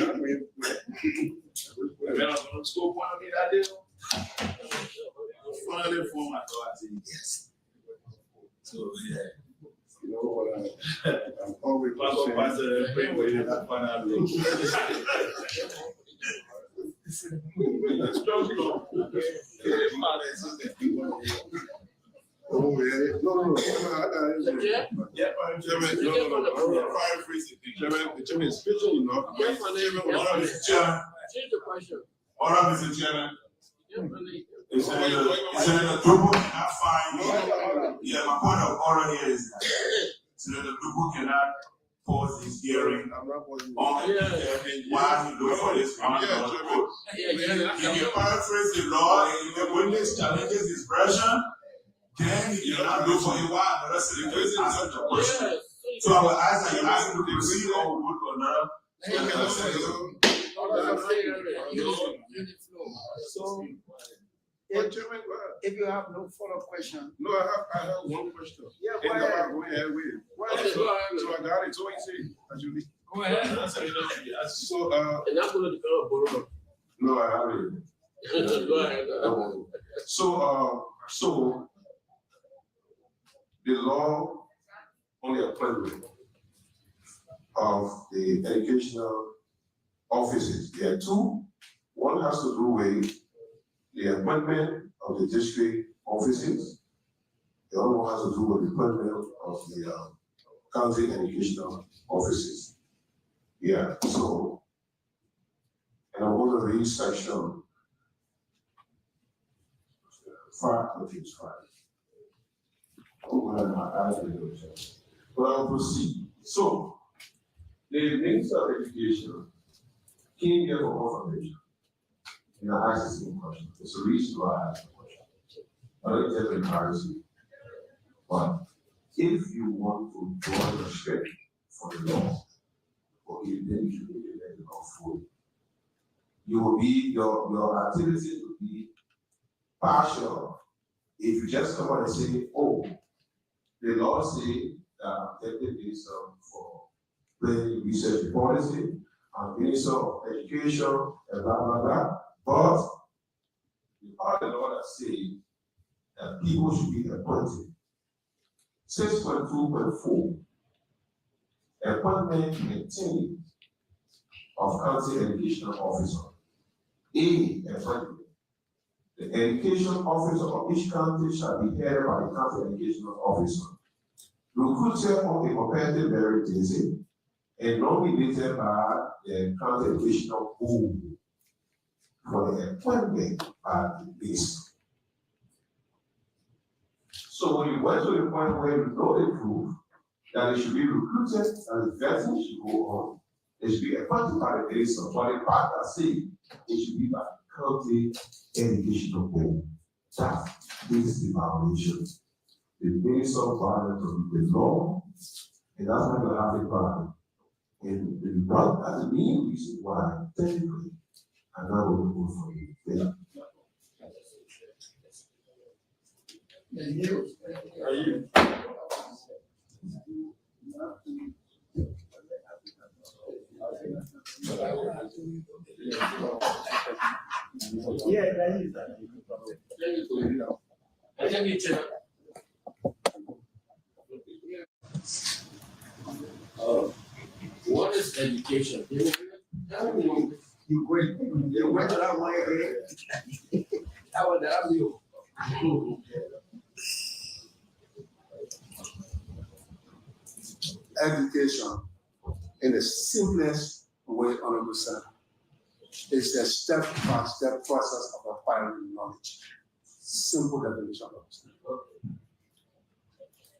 E: school, one of me that day. Finally, for my daughter, I said, yes. So, yeah.
B: You know what I'm always
E: Pastor,
B: saying.
E: Pastor, pray for you that final look.
B: Oh, yeah. No, I got it.
H: Yeah.
E: Yeah, Chairman, no, paraphrasing.
B: The chairman is speaking, you know.
H: Yeah, for the-
F: Order, Mr. Chairman.
H: Change the question.
F: Order, Mr. Chairman.
H: Yeah, for the-
F: Senator Dubu cannot find. Yeah, my point of order here is that Senator Dubu cannot pause his hearing
B: I'm not going
F: on while he looks for this. If you paraphrase the law and if the witness challenges his version, then he cannot look for a while the rest of the case answer the question. So I will ask that you ask him to proceed or we would another.
C: So,
B: But Chairman,
C: if you have no follow-up question,
B: no, I have one question.
C: yeah,
B: Go
C: go ahead.
B: ahead with it.
H: Okay, go ahead.
B: So I got it, so he said, as you leave.
H: Go ahead.
B: So,
H: And I'm going to go borrow.
B: no, I haven't.
H: Go ahead.
B: So the law on the appointment of the educational offices, there are two. One has to do with the appointment of the district offices. The other one has to do with the appointment of the county educational offices. Yeah, so, and I'm going to read section 5, I think it's 5. Oh, I didn't know that. But I'll proceed. So, the Minister of Education came here for confirmation. And I asked the same question. It's the reason why I asked the question. I don't get embarrassing. But if you want to draw respect for the law, okay, then you should be the law fully. You will be, your activities will be partial. If you just come out and say, oh, the law say that there is for planning research policy and Minister of Education and blah blah blah. But the part of the law that say that people should be appointed. 6.2.4 appointment and tenure of county educational officer. A appointment. The education officer of each county shall be headed by the county educational officer, recruited on a competitive merit basis and nominated by the county educational board for the appointment by the base. So when you went to the point where you know the proof that it should be recruited and the vetting should go on, it should be appointed by the base of what the part that say it should be by the county educational board. That is the violation. The base of violence of the law, and that's why you have a problem. And the one that's the main reason why technically I'm not going to vote for you. Yeah.
C: And you,
E: Are you?
C: yeah, that is.
H: Thank you, Chair. What is education?
C: You went to that way,
H: How would that be?
B: Education, in the simplest way, Honorable Senator, is a step-by-step process of acquiring knowledge. Simple definition of it.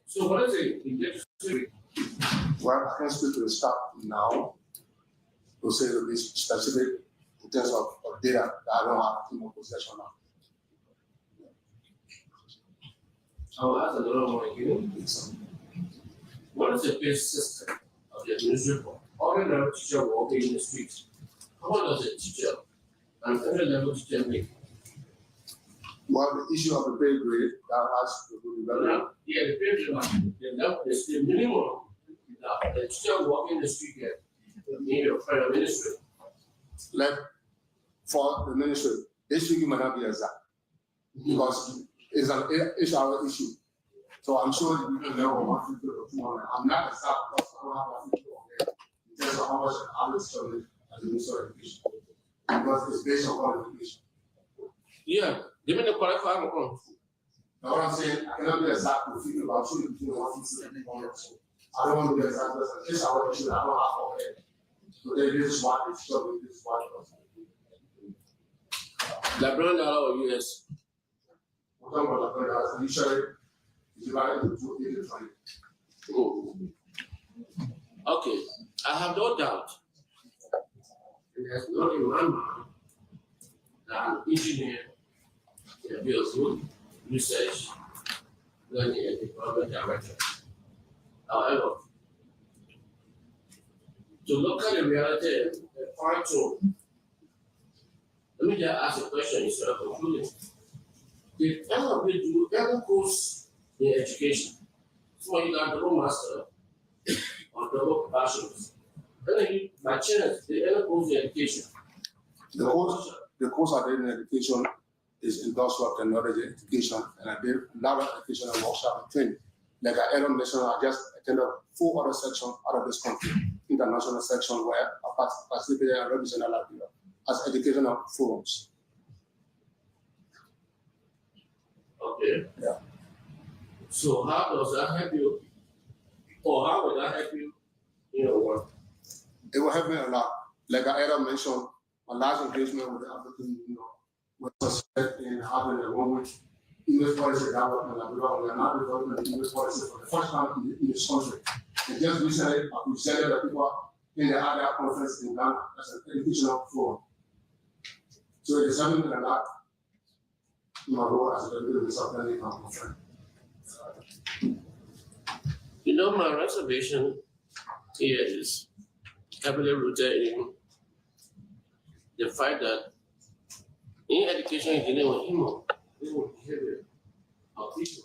H: So what is it?
B: Well, I can't speak to the staff now to say to be specific in terms of data that I don't have in my possession now.
H: I'll ask another one again. What is the base system of the administrative? Ordinary teacher walking in the street. How much does a teacher, an entry level teacher make?
B: Well, the issue of the pay grade, that has to be very.
H: Yeah, the pay grade, the minimum, the teacher walking in the street here, need a private ministry.
B: Like, for the ministry, this figure might not be exact, because it's an HR issue. So I'm sure that we can know 150 or 200. I'm not exact, because I don't have 150 on there, in terms of how much an average student as a minister of education. Because it's based on qualification.
H: Yeah, give me the qualifier one.
B: Now what I'm saying, I cannot be exact with figure, but I'm sure between 150 and 200. So I don't want to be exact, because it's HR issue, I don't have on there. So then this is what it's showing, this is what it was.
H: Librarian dollar or US?
B: We're talking about the $100, and usually it's divided into 80 to 20.
H: Oh. Okay, I have no doubt. There's not in my mind that an engineer can be a good research learning and development director. However, to look at the reality and fine tune, let me just ask a question instead of concluding. Did any of you do any course in education? So you got double master or double bachelor's. Then you, by chance, did any course in education?
B: The course I did in education is industrial technology education, and I did a lot of educational workshop and training. Like I Adam mentioned, I just attended 4 other sections out of this country, international section where I participated and represented Liberia as educational forums.
H: Okay.
B: Yeah.
H: So how does that help you? Or how would that help you in your work?
B: It will help me a lot. Like I Adam mentioned, my last engagement with the African Union was suspect in having a woman English policy development in Liberia. We are now developing the English policy for the first time in this country. And just recently, I presented the people in the other conference in Ghana as an educational forum. So it is helping me a lot in my role as a deputy disciplinary conference.
H: You know, my reservation here is heavily rooted in the fact that in education, you're dealing with human behavior of people.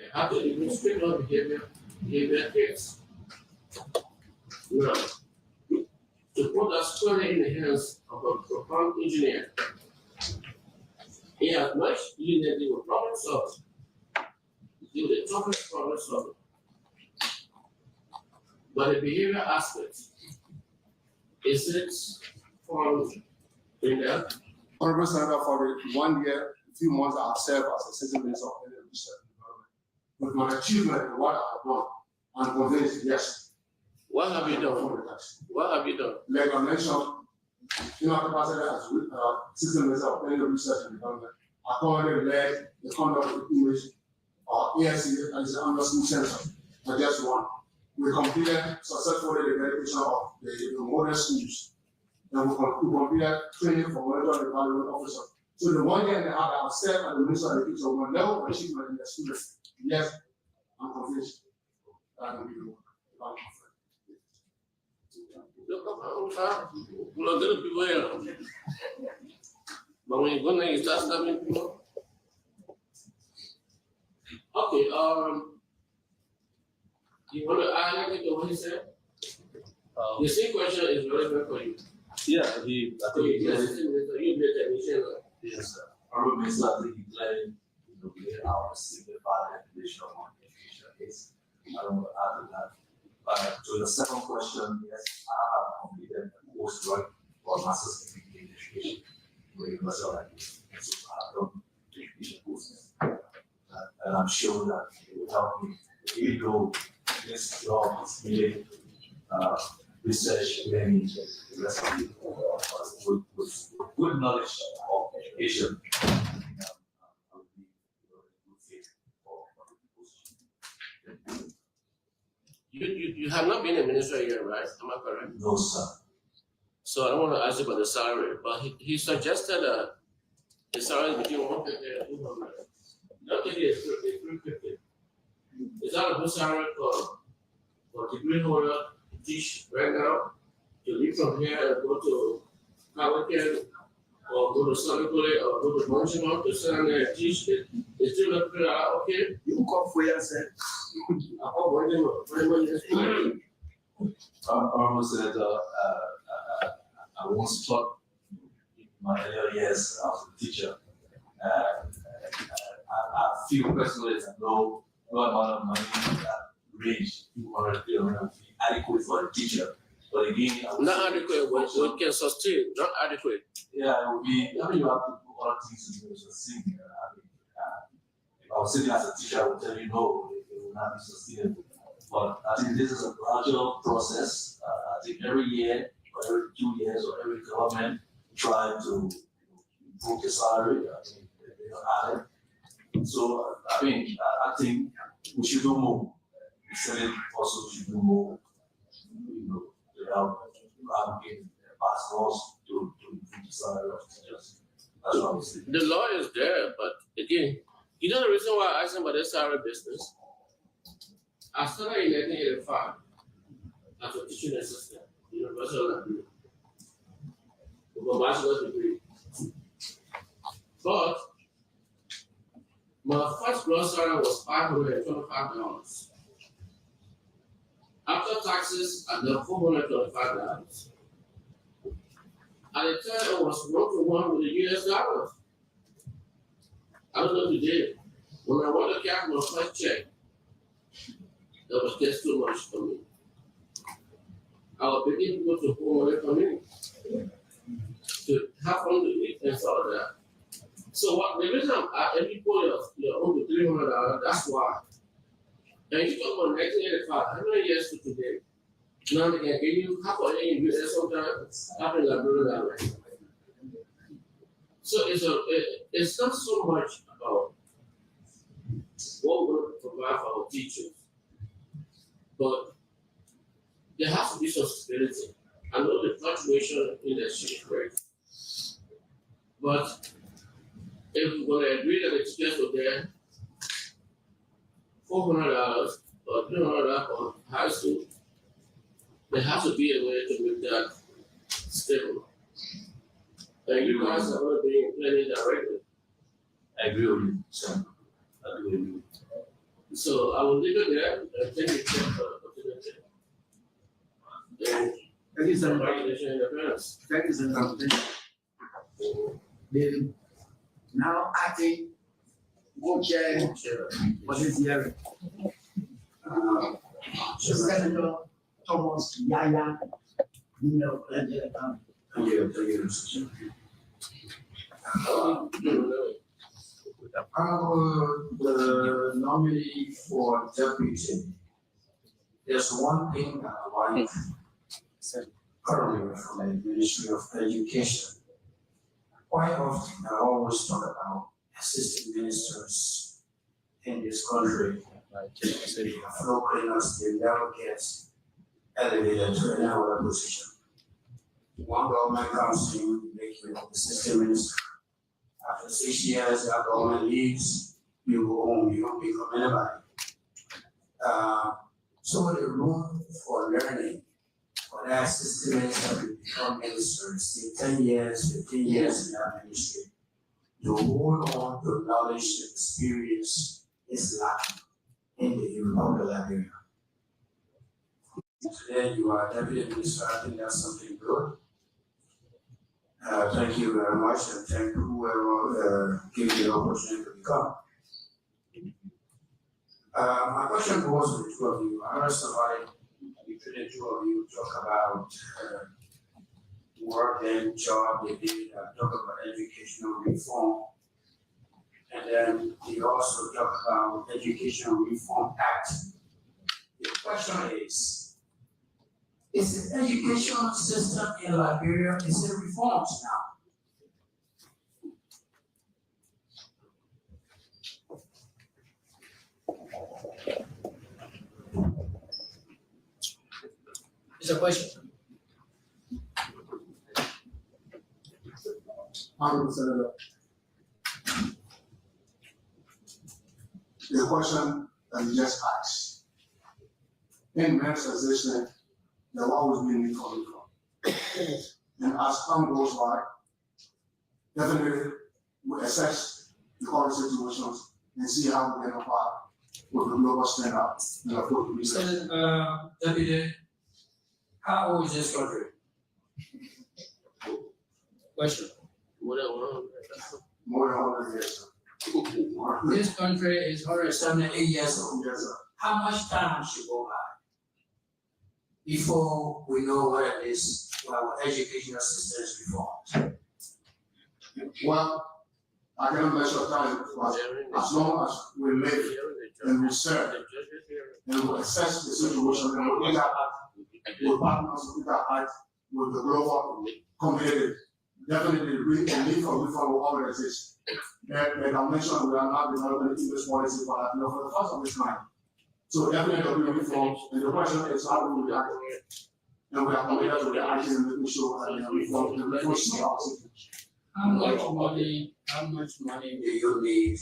H: And how to demonstrate our behavior traits. Now, to put us squarely in the hands of a profound engineer, he has much you need to deal with problem solving, deal with the toughest problem solving. But the behavior aspect, is it found in that?
B: 100% for the 1 year, a few months I have served as assistant minister of energy research and development. With my achievement and what I have done, I'm convinced, yes.
H: What have you done? What have you done?
B: Like I mentioned, in my capacity as assistant minister of energy research and development, I currently led the conduct of the image ASC as the Anderson Center. I just won. We completed successfully the dedication of the modern schools. And we completed training for monitoring and evaluation officer. So the 1 year and a half I have served as the minister of education, one level of achievement in the students. Yes, I'm convinced that I can be the one.
H: Look, little people here. But when you go there, you start stabbing people. Okay, you want to add anything to what he said? The same question is relevant for you.
D: Yeah,
H: So you be a technician.
D: Yes, sir. Honorable Minister, I think he claimed, we our simplified definition of education is. I don't want to add to that. But to the second question, yes, I have completed a course work for master's degree in education with University of Liberia. So I have done education courses. And I'm sure that it will help me, even though this job is really research, learning, the rest of it, with good knowledge of education. I would be a good fit for the position.
H: You have not been a minister yet, right? Am I correct?
D: No, sir.
H: So I don't want to ask you about the salary, but he suggested the salary between 150 and 200. I'm thinking it's 350. Is that a good salary for degree holder to teach right now? To leave from here and go to Calicut or go to Sunny Gully or go to Bonchimont to sit down there and teach it? It's still not figure out, okay?
C: You come for yourself.
D: Almost said, I once taught in my earlier years as a teacher. I feel personally that no amount of money in that range, 200, 300 would be adequate for a teacher. But again, I would
H: Not
D: say-
H: adequate, what can sustain, not adequate.
D: Yeah, it would be, I mean, you have to do other things to do as a senior. I mean, if I was sitting as a teacher, I would tell you no, it will not be sustainable. But I think this is a gradual process. I think every year, or every 2 years, or every government try to improve the salary. I think they don't add it. So, I mean, I think we should do more. The Senate also should do more, to help pass laws to improve the salary of teachers. That's what I'm saying.
H: The law is there, but again, you know the reason why I asked him about this salary business? I started in 1985 as a teaching assistant, University of Liberia, with a bachelor's degree. But my first gross salary was $525. After taxes, I got $425. At the time, I was 1-to-1 with the US dollars. I don't know today. When I want to cash my first check, that was just too much for me. I was beginning to go to home away from me to have fun with it and all of that. So what the reason every quarter you're over $300, that's why. And you talk about 1985, how many years to today? Now they can give you half of it in US sometimes, half in Liberia that way. So it's not so much about what we're going to provide for our teachers, but there has to be some stability. I know the fluctuation in the exchange rate, but if we're going to agree that the teachers were there, $400 or $300 for high school, there has to be a way to make that stable. And you guys are going to be planning directly.
D: I agree with you, Sam. I agree with you.
H: So I will leave it there and thank you for the opportunity. And
C: Thank you, sir.
H: congratulations on your parents.
C: Thank you, sir. The now acting co-chair for this hearing. Senator Thomas Yaya,
F: Thank you. The nominee for deputy, there's one thing that I like currently from the Ministry of Education. Quite often, I always talk about assistant ministers in this country. The floor cleaners, they never get elevated to any other position. One government comes to you, make you assistant minister. After 6 years, that government leaves, you go home, you don't become anybody. So the room for learning for that assistant minister to become ministers, say 10 years, 15 years in that ministry, to hold on to knowledge and experience is lacking in the Republic of Liberia. Today you are deputy minister, I think that's something good. Thank you very much and thank whoever gave you the opportunity to become. My question goes to the two of you. I heard somebody, between the two of you, talk about work and job they did, talk about educational reform. And then they also talk about Educational Reform Act. The question is the educational system in Liberia, is it reformed now?
C: It's a question. Honorable Senator.
B: the question that you just asked. In manifestation, there will always be a need for reform. And as time goes by, definitely we assess the current situations and see how we can apply with the global standard and approach the research.
I: Deputy, how old is this country? Question.
B: More than 100 years, sir.
I: This country is 178 years old.
B: Yes, sir.
I: How much time should go by before we know what it is our educational system is reformed?
B: Well, I cannot measure time, but as long as we live and research and we assess the situation and we interact with partners, we interact with the global community, definitely we can live for reform will always exist. Like I mentioned, we are not developing English policy for the first of this kind. So definitely there will be reforms, and the question is how do we react? And we are committed to the action and making sure that we are reformed and we see our citizens.
I: How much money do you need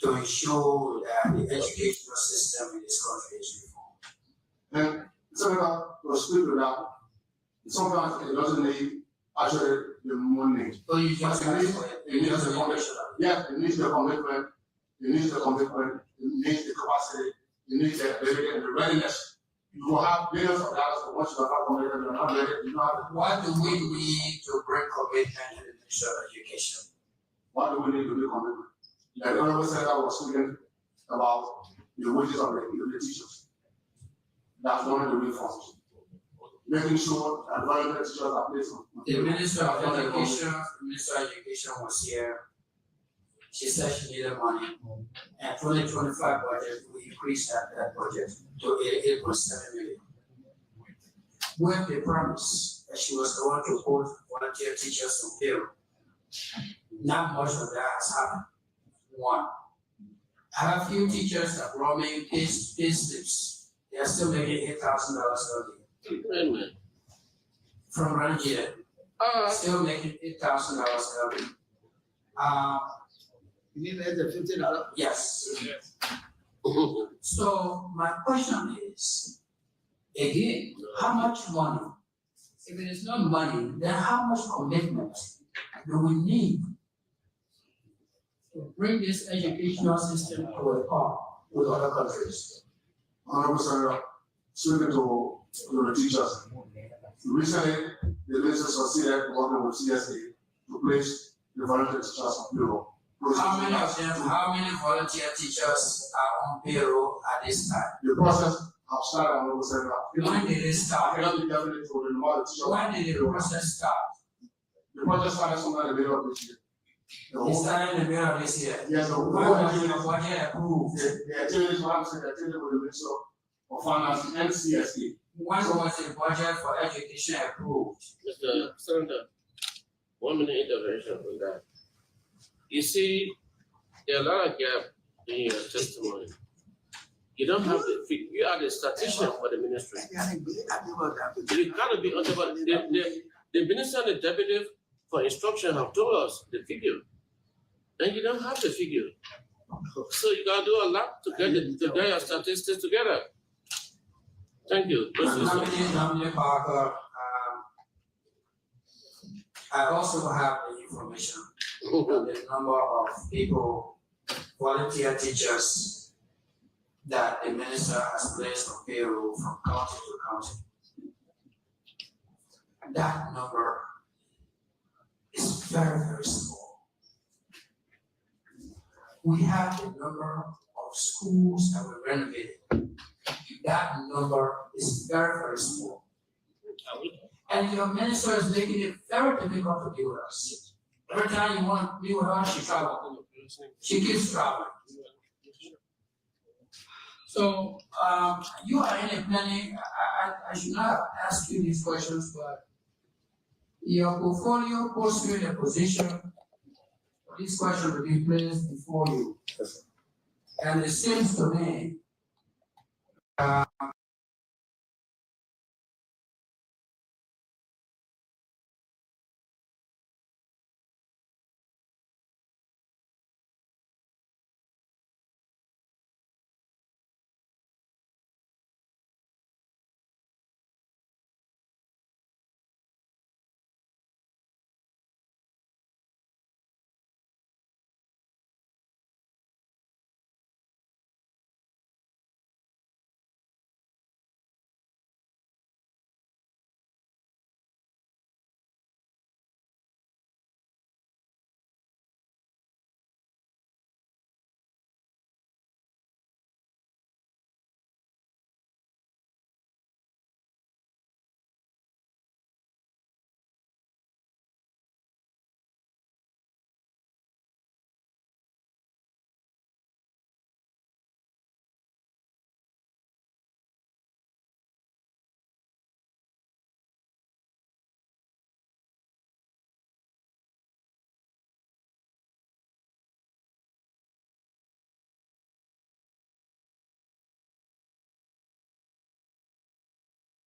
I: to ensure that the educational system in this country is reformed?
B: And Senator, to speak to that, sometimes it doesn't need actually the money.
I: So you just
B: But
I: it needs the commission.
B: Yeah, it needs the commitment, it needs the capacity, it needs the ability and the readiness. You will have billions of dollars, but once you are not committed, you are not ready, you don't have.
I: What do we need to bring commitment to the Ministry of Education?
B: What do we need to do commitment? Like the Honorable Senator was speaking about the wages of the teachers. That's one of the reforms. Making sure that volunteer teachers are placed on.
I: The Minister of Education was here. She said she needed money. And 2025 budget, we increased that budget to 88.7 million. With the promise that she was going to put volunteer teachers on payroll. Not much of that has happened. One, I have few teachers that brought me pay slips. They are still making $8,000 a year. From Rangier, still making $8,000 a year.
C: You need less than $50?
I: Yes. So my question is, again, how much money? If it is not money, then how much commitment do we need to bring this educational system to a par with other countries?
B: Honorable Senator, speaking to the teachers. Recently, the minister succeeded working with CSA to place the volunteer teachers on payroll.
I: How many volunteer teachers are on payroll at this time?
B: The process have started, Honorable Senator.
I: When did it
B: I
I: start?
B: cannot be definite for the number of teachers.
I: When did the process start?
B: The project started sometime in the middle of this year. The
I: It
B: whole,
I: started in the middle of this year.
B: yes, the
I: When
B: whole
I: was
B: activity,
I: the budget approved?
B: the activities, what I'm saying, the activity with the Minister of Finance and CSA.
I: When was the budget for education approved?
H: Mr. Senator, 1 minute intervention on that. You see, there are a lot of gaps in your testimony. You don't have you are the statistician for the ministry. You gotta be under, the minister and the deputy for instruction have told us the figure. And you don't have the figure. So you gotta do a lot to get your statistics together. Thank you.
I: Dominic Parker, I also have the information on the number of people, volunteer teachers that the minister has placed on payroll from county to county. That number is very, very small. We have the number of schools that were renovated. That number is very, very small. And your minister is making it very difficult to deal with us. Every time you want to deal with her, she travels. She keeps traveling. So, you are in a planning, I should not have asked you these questions, but your portfolio puts you in a position for this question to be placed before you. And it seems to me,